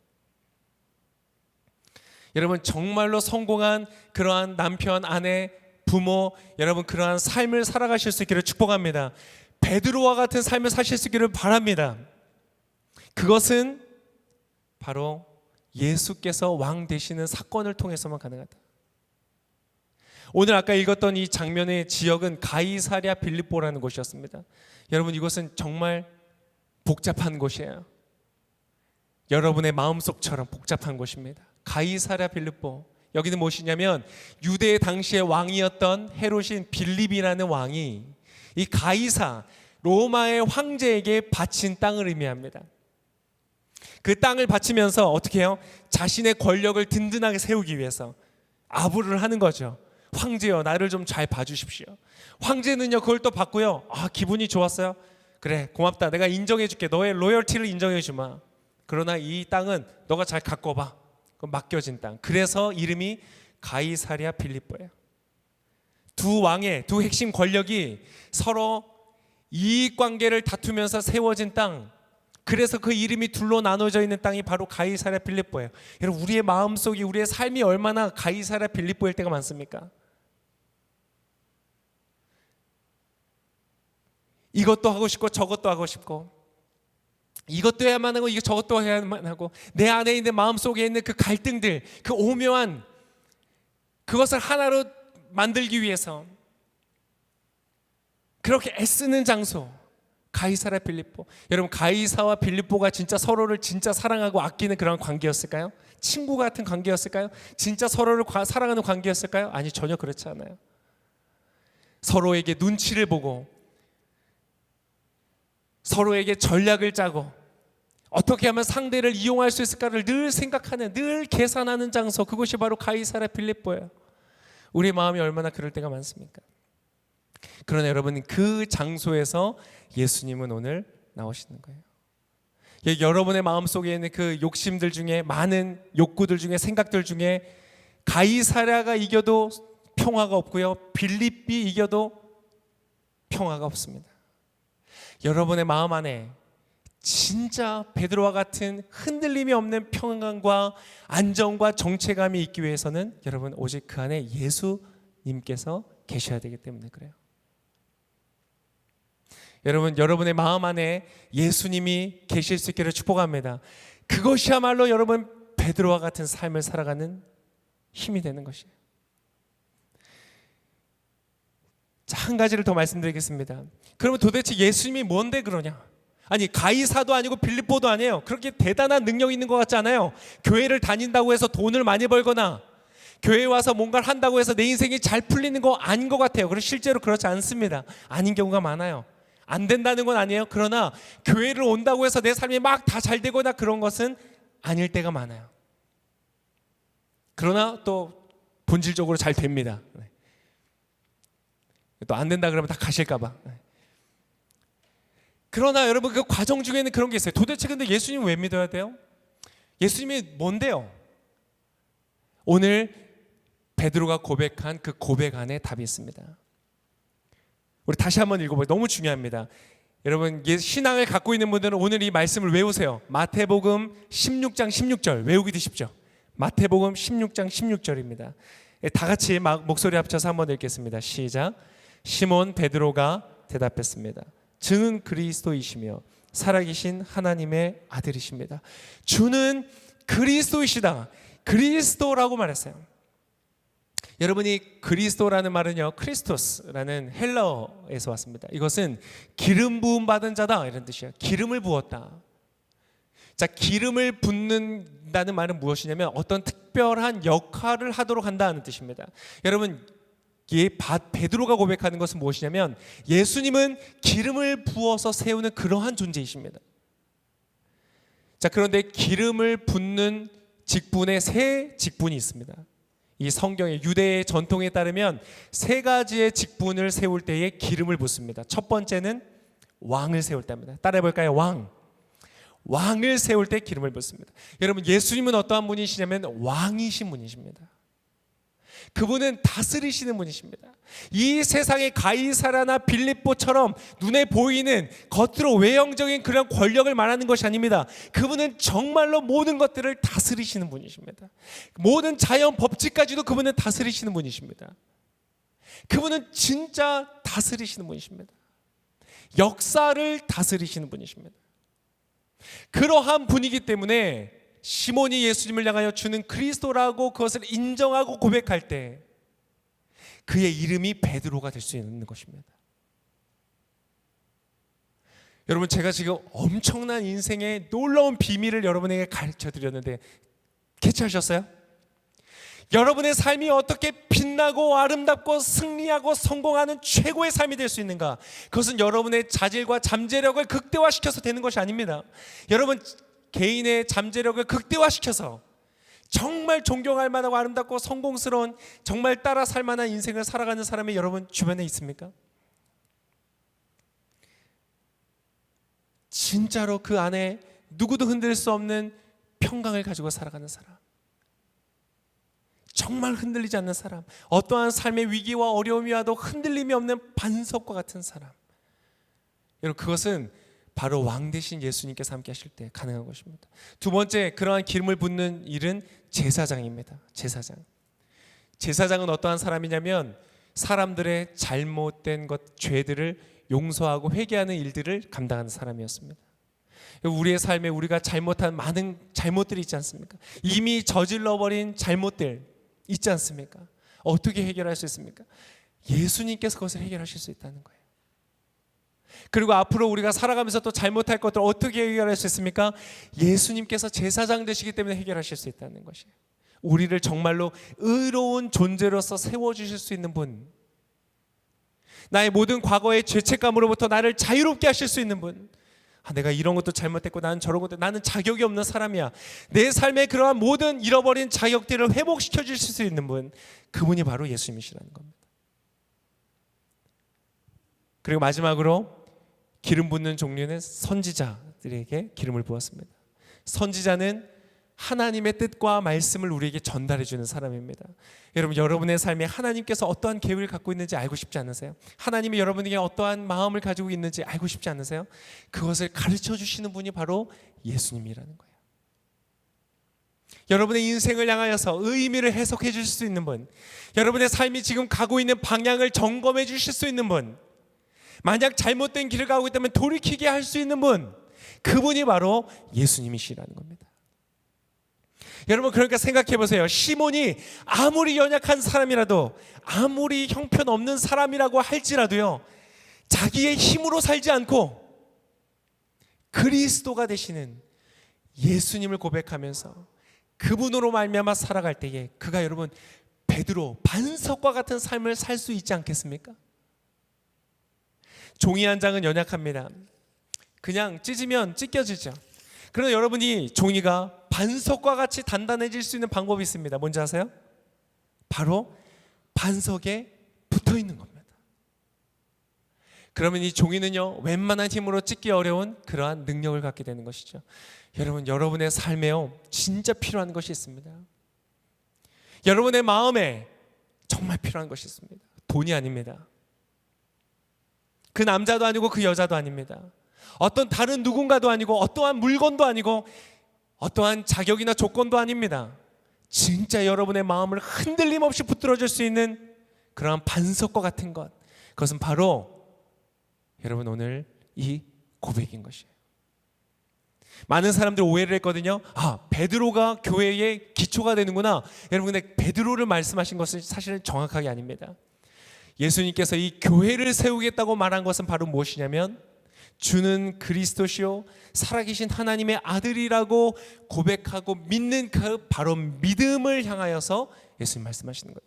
여러분 정말로 성공한 그러한 남편, 아내, 부모, 여러분 그러한 삶을 살아가실 수 있기를 축복합니다. 베드로와 같은 삶을 사실 수 있기를 바랍니다. 그것은 바로 예수께서 왕 되시는 사건을 통해서만 가능하다. 오늘 아까 읽었던 이 장면의 지역은 가이사랴 빌립보라는 곳이었습니다. 여러분, 이곳은 정말 복잡한 곳이에요. 여러분의 마음속처럼 복잡한 곳입니다. 가이사랴 빌립보. 여기는 무엇이냐면 유대 당시의 왕이었던 헤롯인 빌립이라는 왕이 이 가이사 로마의 황제에게 바친 땅을 의미합니다. 그 땅을 바치면서 어떻게 해요? 자신의 권력을 든든하게 세우기 위해서 아부를 하는 거죠. 황제여, 나를 좀 잘 봐주십시오. 황제는요, 그걸 또 받고요, 기분이 좋았어요. 그래, 고맙다. 내가 인정해 줄게. 너의 로열티를 인정해 주마. 그러나 이 땅은 너가 잘 갖고 봐. 그 맡겨진 땅. 그래서 이름이 가이사랴 빌립보예요. 두 왕의 두 핵심 권력이 서로 이익관계를 다투면서 세워진 땅. 그래서 그 이름이 둘로 나눠져 있는 땅이 바로 가이사랴 빌립보예요. 여러분, 우리의 마음속이, 우리의 삶이 얼마나 가이사랴 빌립보일 때가 많습니까? 이것도 하고 싶고 저것도 하고 싶고, 이것도 해야만 하고 저것도 해야만 하고, 내 안에 있는 마음속에 있는 그 갈등들, 그 오묘한 그것을 하나로 만들기 위해서 그렇게 애쓰는 장소, 가이사랴 빌립보. 여러분, 가이사와 빌립보가 진짜 서로를 진짜 사랑하고 아끼는 그런 관계였을까요? 친구 같은 관계였을까요? 진짜 서로를 사랑하는 관계였을까요? 아니, 전혀 그렇지 않아요. 서로에게 눈치를 보고 서로에게 전략을 짜고 어떻게 하면 상대를 이용할 수 있을까를 늘 생각하는, 늘 계산하는 장소, 그것이 바로 가이사랴 빌립보예요. 우리 마음이 얼마나 그럴 때가 많습니까? 그러나 여러분, 그 장소에서 예수님은 오늘 나오시는 거예요. 여러분의 마음속에 있는 그 욕심들 중에, 많은 욕구들 중에, 생각들 중에 가이사랴가 이겨도 평화가 없고요, 빌립이 이겨도 평화가 없습니다. 여러분의 마음 안에 진짜 베드로와 같은 흔들림이 없는 평안과 안정과 정체감이 있기 위해서는 여러분, 오직 그 안에 예수님께서 계셔야 되기 때문에 그래요. 여러분, 여러분의 마음 안에 예수님이 계실 수 있기를 축복합니다. 그것이야말로 여러분, 베드로와 같은 삶을 살아가는 힘이 되는 것이에요. 자, 한 가지를 더 말씀드리겠습니다. 그러면 도대체 예수님이 뭔데 그러냐? 아니, 가이사도 아니고 빌립보도 아니에요. 그렇게 대단한 능력이 있는 것 같지 않아요. 교회를 다닌다고 해서 돈을 많이 벌거나 교회에 와서 뭔가를 한다고 해서 내 인생이 잘 풀리는 거 아닌 것 같아요. 그리고 실제로 그렇지 않습니다. 아닌 경우가 많아요. 안 된다는 건 아니에요. 그러나 교회를 온다고 해서 내 삶이 막 다 잘 되거나 그런 것은 아닐 때가 많아요. 그러나 또 본질적으로 잘 됩니다. 또 안 된다 그러면 다 가실까 봐. 그러나 여러분, 그 과정 중에는 그런 게 있어요. 도대체 근데 예수님 왜 믿어야 돼요? 예수님이 뭔데요? 오늘 베드로가 고백한 그 고백 안에 답이 있습니다. 우리 다시 한번 읽어봐요. 너무 중요합니다. 여러분, 신앙을 갖고 있는 분들은 오늘 이 말씀을 외우세요. 마태복음 16장 16절 외우기도 쉽죠. 마태복음 16장 16절입니다. 다 같이 목소리 합쳐서 한번 읽겠습니다. 시작. 시몬 베드로가 대답했습니다. 주는 그리스도이시며 살아계신 하나님의 아들이십니다. 주는 그리스도이시다. 그리스도라고 말했어요. 여러분이 그리스도라는 말은요, 크리스토스라는 헬라어에서 왔습니다. 이것은 기름 부음 받은 자다 이런 뜻이에요. 기름을 부었다. 자, 기름을 붓는다는 말은 무엇이냐면 어떤 특별한 역할을 하도록 한다는 뜻입니다. 여러분, 베드로가 고백하는 것은 무엇이냐면 예수님은 기름을 부어서 세우는 그러한 존재이십니다. 자, 그런데 기름을 붓는 직분에 세 직분이 있습니다. 이 성경의 유대의 전통에 따르면 세 가지의 직분을 세울 때에 기름을 붓습니다. 첫 번째는 왕을 세울 때입니다. 따라해 볼까요? 왕을 세울 때 기름을 붓습니다. 여러분, 예수님은 어떠한 분이시냐면 왕이신 분이십니다. 그분은 다스리시는 분이십니다. 이 세상의 가이사랴나 빌립보처럼 눈에 보이는 겉으로 외형적인 그런 권력을 말하는 것이 아닙니다. 그분은 정말로 모든 것들을 다스리시는 분이십니다. 모든 자연 법칙까지도 그분은 다스리시는 분이십니다. 그분은 진짜 다스리시는 분이십니다. 역사를 다스리시는 분이십니다. 그러한 분이기 때문에 시몬이 예수님을 향하여 주는 그리스도라고 그것을 인정하고 고백할 때 그의 이름이 베드로가 될 수 있는 것입니다. 여러분, 제가 지금 엄청난 인생의 놀라운 비밀을 여러분에게 가르쳐 드렸는데 캐치하셨어요? 여러분의 삶이 어떻게 빛나고 아름답고 승리하고 성공하는 최고의 삶이 될 수 있는가? 그것은 여러분의 자질과 잠재력을 극대화시켜서 되는 것이 아닙니다. 여러분 개인의 잠재력을 극대화시켜서 정말 존경할 만하고 아름답고 성공스러운, 정말 따라 살 만한 인생을 살아가는 사람이 여러분 주변에 있습니까? 진짜로 그 안에 누구도 흔들 수 없는 평강을 가지고 살아가는 사람, 정말 흔들리지 않는 사람, 어떠한 삶의 위기와 어려움이 와도 흔들림이 없는 반석과 같은 사람, 여러분 그것은 바로 왕 되신 예수님께서 함께 하실 때 가능한 것입니다. 두 번째, 그러한 기름을 붓는 일은 제사장입니다. 제사장은 어떠한 사람이냐면 사람들의 잘못된 것, 죄들을 용서하고 회개하는 일들을 감당하는 사람이었습니다. 우리의 삶에 우리가 잘못한 많은 잘못들이 있지 않습니까? 이미 저질러버린 잘못들 있지 않습니까? 어떻게 해결할 수 있습니까? 예수님께서 그것을 해결하실 수 있다는 거예요. 그리고 앞으로 우리가 살아가면서 또 잘못할 것들 어떻게 해결할 수 있습니까? 예수님께서 제사장 되시기 때문에 해결하실 수 있다는 것이에요. 우리를 정말로 의로운 존재로서 세워주실 수 있는 분, 나의 모든 과거의 죄책감으로부터 나를 자유롭게 하실 수 있는 분, 내가 이런 것도 잘못했고 나는 저런 것도, 나는 자격이 없는 사람이야, 내 삶의 그러한 모든 잃어버린 자격들을 회복시켜 주실 수 있는 분, 그분이 바로 예수님이시라는 겁니다. 그리고 마지막으로 기름 붓는 종류는 선지자들에게 기름을 부었습니다. 선지자는 하나님의 뜻과 말씀을 우리에게 전달해 주는 사람입니다. 여러분, 여러분의 삶에 하나님께서 어떠한 계획을 갖고 있는지 알고 싶지 않으세요? 하나님이 여러분에게 어떠한 마음을 가지고 있는지 알고 싶지 않으세요? 그것을 가르쳐 주시는 분이 바로 예수님이라는 거예요. 여러분의 인생을 향하여서 의미를 해석해 주실 수 있는 분, 여러분의 삶이 지금 가고 있는 방향을 점검해 주실 수 있는 분, 만약 잘못된 길을 가고 있다면 돌이키게 할 수 있는 분, 그분이 바로 예수님이시라는 겁니다. 여러분, 그러니까 생각해 보세요. 시몬이 아무리 연약한 사람이라도, 아무리 형편없는 사람이라고 할지라도요, 자기의 힘으로 살지 않고 그리스도가 되시는 예수님을 고백하면서 그분으로 말미암아 살아갈 때에 그가 여러분 베드로, 반석과 같은 삶을 살 수 있지 않겠습니까? 종이 한 장은 연약합니다. 그냥 찢으면 찢겨지죠. 그러나 여러분이 종이가 반석과 같이 단단해질 수 있는 방법이 있습니다. 뭔지 아세요? 바로 반석에 붙어 있는 겁니다. 그러면 이 종이는요, 웬만한 힘으로 찢기 어려운 그러한 능력을 갖게 되는 것이죠. 여러분, 여러분의 삶에요, 진짜 필요한 것이 있습니다. 여러분의 마음에 정말 필요한 것이 있습니다. 돈이 아닙니다. 그 남자도 아니고 그 여자도 아닙니다. 어떤 다른 누군가도 아니고 어떠한 물건도 아니고 어떠한 자격이나 조건도 아닙니다. 진짜 여러분의 마음을 흔들림 없이 붙들어줄 수 있는 그러한 반석과 같은 것, 그것은 바로 여러분 오늘 이 고백인 것이에요. 많은 사람들이 오해를 했거든요. 베드로가 교회의 기초가 되는구나. 여러분, 근데 베드로를 말씀하신 것은 사실은 정확하게 아닙니다. 예수님께서 이 교회를 세우겠다고 말한 것은 바로 무엇이냐면, 주는 그리스도시요 살아계신 하나님의 아들이라고 고백하고 믿는 그 바로 믿음을 향하여서 예수님 말씀하시는 거예요.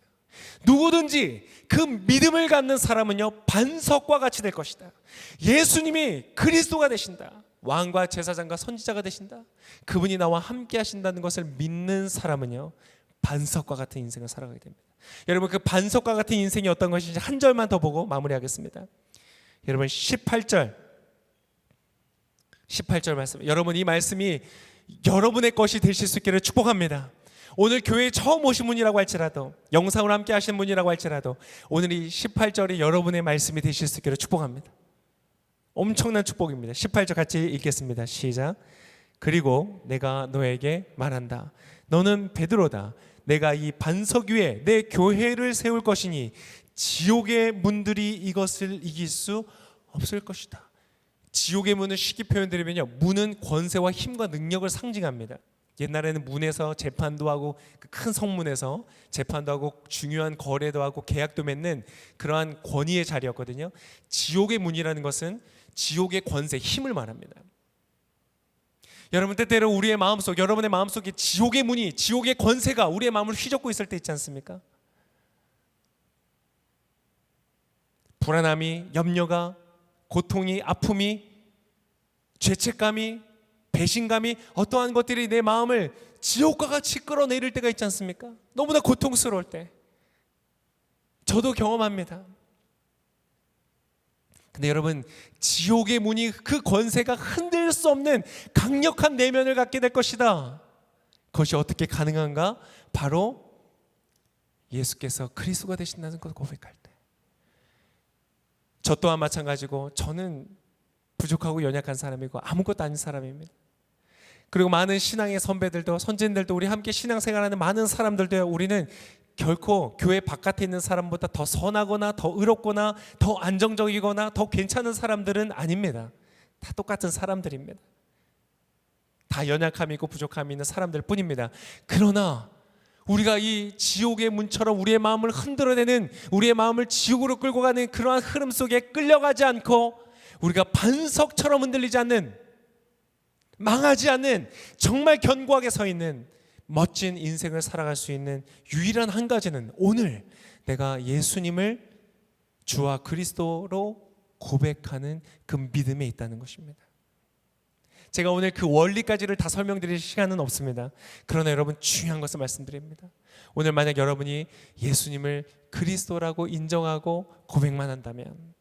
누구든지 그 믿음을 갖는 사람은요, 반석과 같이 될 것이다. 예수님이 그리스도가 되신다. 왕과 제사장과 선지자가 되신다. 그분이 나와 함께 하신다는 것을 믿는 사람은요, 반석과 같은 인생을 살아가게 됩니다. 여러분, 그 반석과 같은 인생이 어떤 것인지 한 절만 더 보고 마무리하겠습니다. 여러분, 18절 말씀, 여러분 이 말씀이 여러분의 것이 되실 수 있기를 축복합니다. 오늘 교회에 처음 오신 분이라고 할지라도, 영상으로 함께 하신 분이라고 할지라도, 오늘 이 18절이 여러분의 말씀이 되실 수 있기를 축복합니다. 엄청난 축복입니다. 18절 같이 읽겠습니다. 시작. 그리고 내가 너에게 말한다. 너는 베드로다. 내가 이 반석 위에 내 교회를 세울 것이니 지옥의 문들이 이것을 이길 수 없을 것이다. 지옥의 문을 쉽게 표현드리면요, 문은 권세와 힘과 능력을 상징합니다. 옛날에는 문에서 재판도 하고 그 큰 성문에서 재판도 하고 중요한 거래도 하고 계약도 맺는 그러한 권위의 자리였거든요. 지옥의 문이라는 것은 지옥의 권세, 힘을 말합니다. 여러분, 때때로 우리의 마음속, 여러분의 마음속에 지옥의 문이, 지옥의 권세가 우리의 마음을 휘젓고 있을 때 있지 않습니까? 불안함이, 염려가, 고통이, 아픔이, 죄책감이, 배신감이, 어떠한 것들이 내 마음을 지옥과 같이 끌어내릴 때가 있지 않습니까? 너무나 고통스러울 때. 저도 경험합니다. 근데 여러분, 지옥의 문이, 그 권세가 흔들 수 없는 강력한 내면을 갖게 될 것이다. 그것이 어떻게 가능한가? 바로 예수께서 그리스도가 되신다는 것을 고백할 때. 저 또한 마찬가지고, 저는 부족하고 연약한 사람이고 아무것도 아닌 사람입니다. 그리고 많은 신앙의 선배들도, 선진들도, 우리 함께 신앙생활하는 많은 사람들도, 우리는 결코 교회 바깥에 있는 사람보다 더 선하거나 더 의롭거나 더 안정적이거나 더 괜찮은 사람들은 아닙니다. 다 똑같은 사람들입니다. 다 연약함이 있고 부족함이 있는 사람들 뿐입니다. 그러나 우리가 이 지옥의 문처럼 우리의 마음을 흔들어내는, 우리의 마음을 지옥으로 끌고 가는 그러한 흐름 속에 끌려가지 않고, 우리가 반석처럼 흔들리지 않는, 망하지 않는, 정말 견고하게 서 있는 멋진 인생을 살아갈 수 있는 유일한 한 가지는, 오늘 내가 예수님을 주와 그리스도로 고백하는 그 믿음에 있다는 것입니다. 제가 오늘 그 원리까지를 다 설명드릴 시간은 없습니다. 그러나 여러분, 중요한 것을 말씀드립니다. 오늘 만약 여러분이 예수님을 그리스도라고 인정하고 고백만 한다면,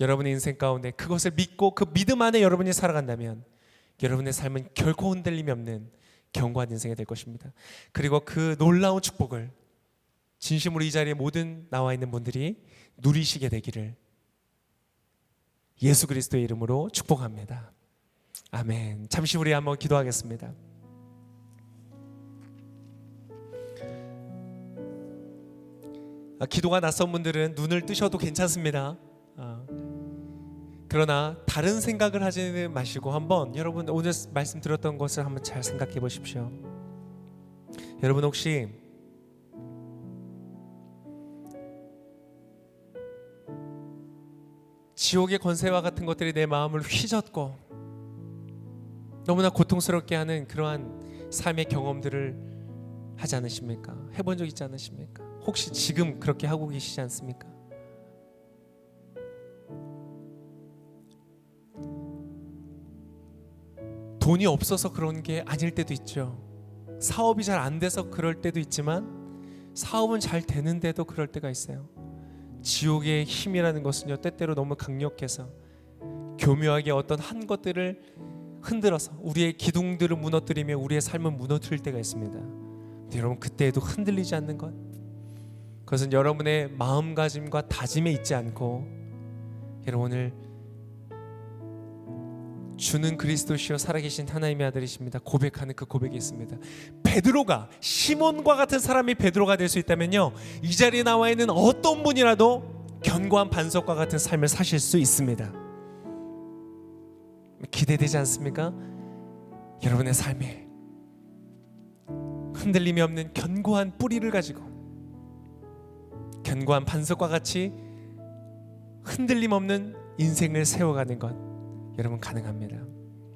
여러분의 인생 가운데 그것을 믿고 그 믿음 안에 여러분이 살아간다면, 여러분의 삶은 결코 흔들림이 없는 견고한 인생이 될 것입니다. 그리고 그 놀라운 축복을 진심으로 이 자리에 모든 나와 있는 분들이 누리시게 되기를 예수 그리스도의 이름으로 축복합니다. 아멘. 잠시 우리 한번 기도하겠습니다. 기도가 낯선 분들은 눈을 뜨셔도 괜찮습니다. 그러나 다른 생각을 하지 마시고 한번 여러분 오늘 말씀드렸던 것을 한번 잘 생각해 보십시오. 여러분, 혹시 지옥의 권세와 같은 것들이 내 마음을 휘젓고 너무나 고통스럽게 하는 그러한 삶의 경험들을 하지 않으십니까? 해본 적 있지 않으십니까? 혹시 지금 그렇게 하고 계시지 않습니까? 돈이 없어서 그런 게 아닐 때도 있죠. 사업이 잘 안 돼서 그럴 때도 있지만, 사업은 잘 되는데도 그럴 때가 있어요. 지옥의 힘이라는 것은요, 때때로 너무 강력해서 교묘하게 어떤 한 것들을 흔들어서 우리의 기둥들을 무너뜨리며 우리의 삶은 무너뜨릴 때가 있습니다. 근데 여러분, 그때에도 흔들리지 않는 것, 그것은 여러분의 마음가짐과 다짐에 있지 않고, 여러분 오늘 주는 그리스도시요 살아계신 하나님의 아들이십니다 고백하는 그 고백이 있습니다. 베드로가, 시몬과 같은 사람이 베드로가 될 수 있다면요, 이 자리에 나와 있는 어떤 분이라도 견고한 반석과 같은 삶을 사실 수 있습니다. 기대되지 않습니까? 여러분의 삶에 흔들림이 없는 견고한 뿌리를 가지고 견고한 반석과 같이 흔들림 없는 인생을 세워가는 것, 여러분 가능합니다.